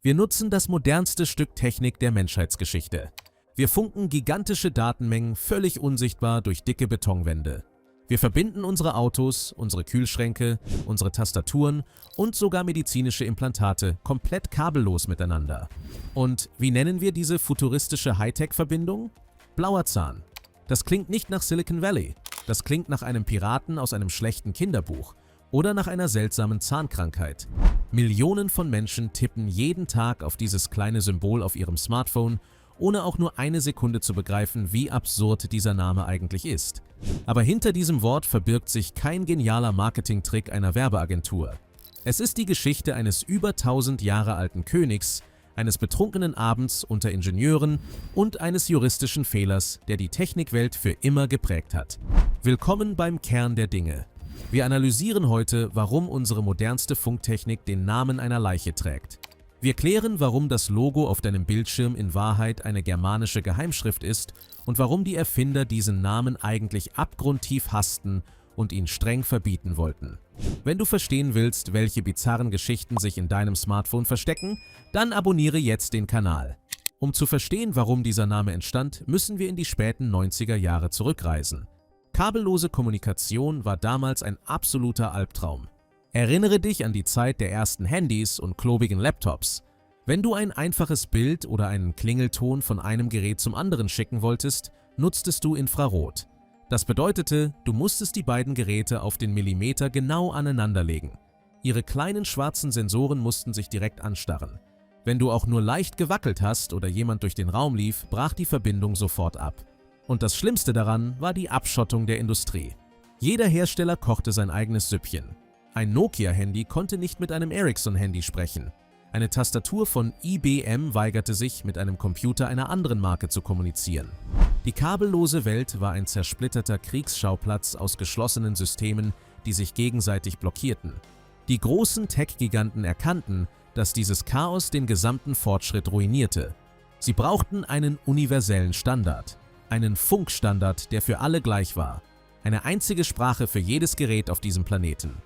Wir nutzen das modernste Stück Technik der Menschheitsgeschichte. Wir funken gigantische Datenmengen völlig unsichtbar durch dicke Betonwände. Wir verbinden unsere Autos, unsere Kühlschränke, unsere Tastaturen und sogar medizinische Implantate komplett kabellos miteinander. Und wie nennen wir diese futuristische Hightech-Verbindung? Blauer Zahn. Das klingt nicht nach Silicon Valley. Das klingt nach einem Piraten aus einem schlechten Kinderbuch oder nach einer seltsamen Zahnkrankheit. Millionen von Menschen tippen jeden Tag auf dieses kleine Symbol auf ihrem Smartphone, ohne auch nur eine Sekunde zu begreifen, wie absurd dieser Name eigentlich ist. Aber hinter diesem Wort verbirgt sich kein genialer Marketingtrick einer Werbeagentur. Es ist die Geschichte eines über 1000 Jahre alten Königs, eines betrunkenen Abends unter Ingenieuren und eines juristischen Fehlers, der die Technikwelt für immer geprägt hat. Willkommen beim Kern der Dinge. Wir analysieren heute, warum unsere modernste Funktechnik den Namen einer Leiche trägt. Wir klären, warum das Logo auf deinem Bildschirm in Wahrheit eine germanische Geheimschrift ist und warum die Erfinder diesen Namen eigentlich abgrundtief hassten und ihn streng verbieten wollten. Wenn du verstehen willst, welche bizarren Geschichten sich in deinem Smartphone verstecken, dann abonniere jetzt den Kanal. Um zu verstehen, warum dieser Name entstand, müssen wir in die späten 90er Jahre zurückreisen. Kabellose Kommunikation war damals ein absoluter Albtraum. Erinnere dich an die Zeit der ersten Handys und klobigen Laptops. Wenn du ein einfaches Bild oder einen Klingelton von einem Gerät zum anderen schicken wolltest, nutztest du Infrarot. Das bedeutete, du musstest die beiden Geräte auf den Millimeter genau aneinanderlegen. Ihre kleinen schwarzen Sensoren mussten sich direkt anstarren. Wenn du auch nur leicht gewackelt hast oder jemand durch den Raum lief, brach die Verbindung sofort ab. Und das Schlimmste daran war die Abschottung der Industrie. Jeder Hersteller kochte sein eigenes Süppchen. Ein Nokia-Handy konnte nicht mit einem Ericsson-Handy sprechen. Eine Tastatur von IBM weigerte sich, mit einem Computer einer anderen Marke zu kommunizieren. Die kabellose Welt war ein zersplitterter Kriegsschauplatz aus geschlossenen Systemen, die sich gegenseitig blockierten. Die großen Tech-Giganten erkannten, dass dieses Chaos den gesamten Fortschritt ruinierte. Sie brauchten einen universellen Standard, einen Funkstandard, der für alle gleich war, eine einzige Sprache für jedes Gerät auf diesem Planeten.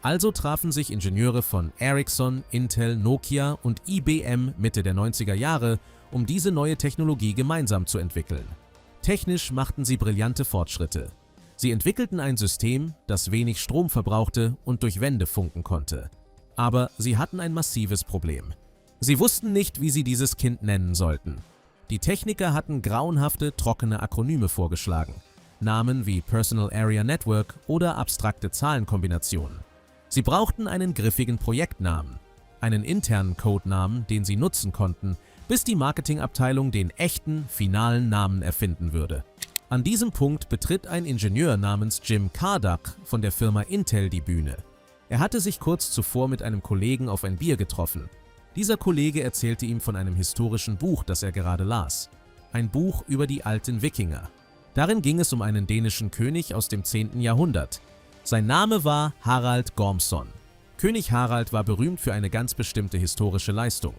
Also trafen sich Ingenieure von Ericsson, Intel, Nokia und IBM Mitte der 90er Jahre, um diese neue Technologie gemeinsam zu entwickeln. Technisch machten sie brillante Fortschritte. Sie entwickelten ein System, das wenig Strom verbrauchte und durch Wände funken konnte. Aber sie hatten ein massives Problem. Sie wussten nicht, wie sie dieses Kind nennen sollten. Die Techniker hatten grauenhafte, trockene Akronyme vorgeschlagen. Namen wie Personal Area Network oder abstrakte Zahlenkombinationen. Sie brauchten einen griffigen Projektnamen, einen internen Codenamen, den sie nutzen konnten, bis die Marketingabteilung den echten, finalen Namen erfinden würde. An diesem Punkt betritt ein Ingenieur namens Jim Kardach von der Firma Intel die Bühne. Er hatte sich kurz zuvor mit einem Kollegen auf ein Bier getroffen. Dieser Kollege erzählte ihm von einem historischen Buch, das er gerade las. Ein Buch über die alten Wikinger. Darin ging es um einen dänischen König aus dem 10. Jahrhundert. Sein Name war Harald Gormson. König Harald war berühmt für eine ganz bestimmte historische Leistung.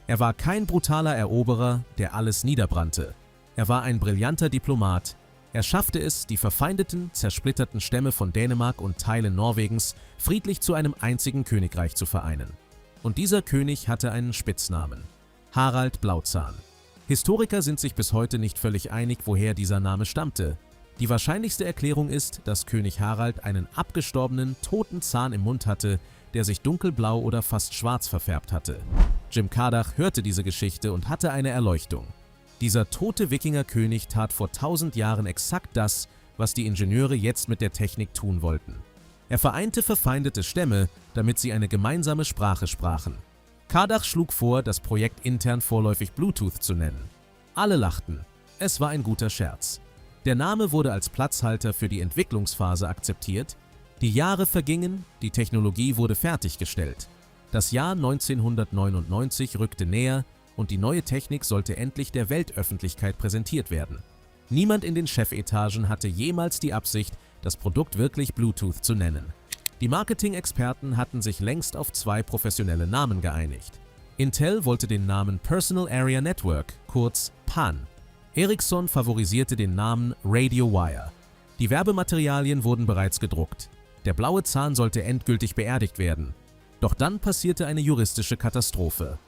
Er war kein brutaler Eroberer, der alles niederbrannte. Er war ein brillanter Diplomat. Er schaffte es, die verfeindeten, zersplitterten Stämme von Dänemark und Teilen Norwegens friedlich zu einem einzigen Königreich zu vereinen. Und dieser König hatte einen Spitznamen: Harald Blauzahn. Historiker sind sich bis heute nicht völlig einig, woher dieser Name stammte. Die wahrscheinlichste Erklärung ist, dass König Harald einen abgestorbenen, toten Zahn im Mund hatte, der sich dunkelblau oder fast schwarz verfärbt hatte. Jim Kardach hörte diese Geschichte und hatte eine Erleuchtung. Dieser tote Wikingerkönig tat vor 1000 Jahren exakt das, was die Ingenieure jetzt mit der Technik tun wollten. Er vereinte verfeindete Stämme, damit sie eine gemeinsame Sprache sprachen. Kardach schlug vor, das Projekt intern vorläufig Bluetooth zu nennen. Alle lachten. Es war ein guter Scherz. Der Name wurde als Platzhalter für die Entwicklungsphase akzeptiert. Die Jahre vergingen, die Technologie wurde fertiggestellt. Das Jahr 1999 rückte näher und die neue Technik sollte endlich der Weltöffentlichkeit präsentiert werden. Niemand in den Chefetagen hatte jemals die Absicht, das Produkt wirklich Bluetooth zu nennen. Die Marketing-Experten hatten sich längst auf zwei professionelle Namen geeinigt. Intel wollte den Namen Personal Area Network, kurz PAN. Ericsson favorisierte den Namen Radio Wire. Die Werbematerialien wurden bereits gedruckt. Der blaue Zahn sollte endgültig beerdigt werden. Doch dann passierte eine juristische Katastrophe.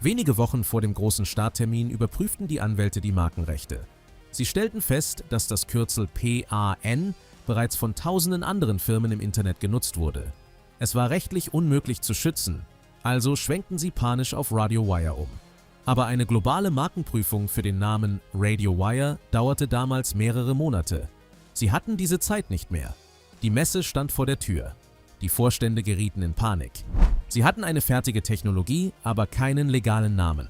Wenige Wochen vor dem großen Starttermin überprüften die Anwälte die Markenrechte. Sie stellten fest, dass das Kürzel PAN bereits von tausenden anderen Firmen im Internet genutzt wurde. Es war rechtlich unmöglich zu schützen, also schwenkten sie panisch auf RadioWire um. Aber eine globale Markenprüfung für den Namen RadioWire dauerte damals mehrere Monate. Sie hatten diese Zeit nicht mehr. Die Messe stand vor der Tür. Die Vorstände gerieten in Panik. Sie hatten eine fertige Technologie, aber keinen legalen Namen.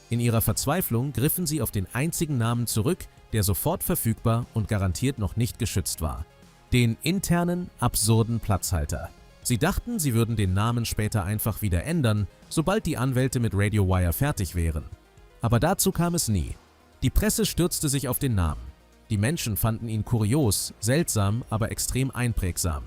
In ihrer Verzweiflung griffen sie auf den einzigen Namen zurück, der sofort verfügbar und garantiert noch nicht geschützt war: den internen, absurden Platzhalter. Sie dachten, sie würden den Namen später einfach wieder ändern, sobald die Anwälte mit RadioWire fertig wären. Aber dazu kam es nie. Die Presse stürzte sich auf den Namen. Die Menschen fanden ihn kurios, seltsam, aber extrem einprägsam.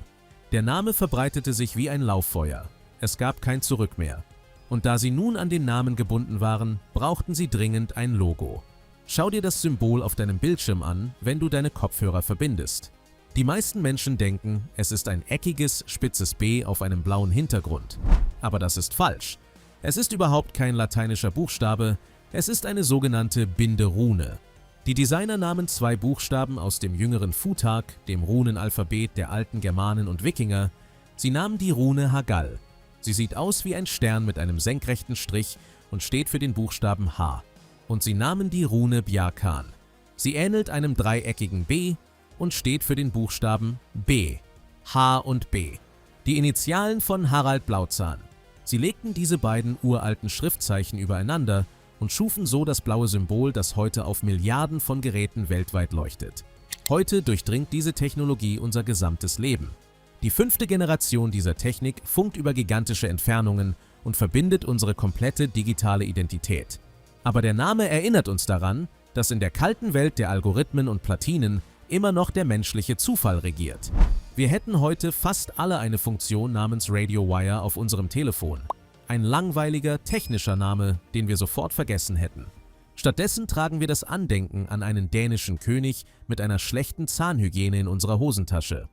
Der Name verbreitete sich wie ein Lauffeuer. Es gab kein Zurück mehr. Und da sie nun an den Namen gebunden waren, brauchten sie dringend ein Logo. Schau dir das Symbol auf deinem Bildschirm an, wenn du deine Kopfhörer verbindest. Die meisten Menschen denken, es ist ein eckiges, spitzes B auf einem blauen Hintergrund. Aber das ist falsch. Es ist überhaupt kein lateinischer Buchstabe, es ist eine sogenannte Binderune. Die Designer nahmen zwei Buchstaben aus dem jüngeren Futhark, dem Runenalphabet der alten Germanen und Wikinger. Sie nahmen die Rune Hagal. Sie sieht aus wie ein Stern mit einem senkrechten Strich und steht für den Buchstaben H. Und sie nahmen die Rune Bjarkan. Sie ähnelt einem dreieckigen B und steht für den Buchstaben B. H und B. Die Initialen von Harald Blauzahn. Sie legten diese beiden uralten Schriftzeichen übereinander und schufen so das blaue Symbol, das heute auf Milliarden von Geräten weltweit leuchtet. Heute durchdringt diese Technologie unser gesamtes Leben. Die 5. Generation dieser Technik funkt über gigantische Entfernungen und verbindet unsere komplette digitale Identität. Aber der Name erinnert uns daran, dass in der kalten Welt der Algorithmen und Platinen immer noch der menschliche Zufall regiert. Wir hätten heute fast alle eine Funktion namens RadioWire auf unserem Telefon. Ein langweiliger, technischer Name, den wir sofort vergessen hätten. Stattdessen tragen wir das Andenken an einen dänischen König mit einer schlechten Zahnhygiene in unserer Hosentasche.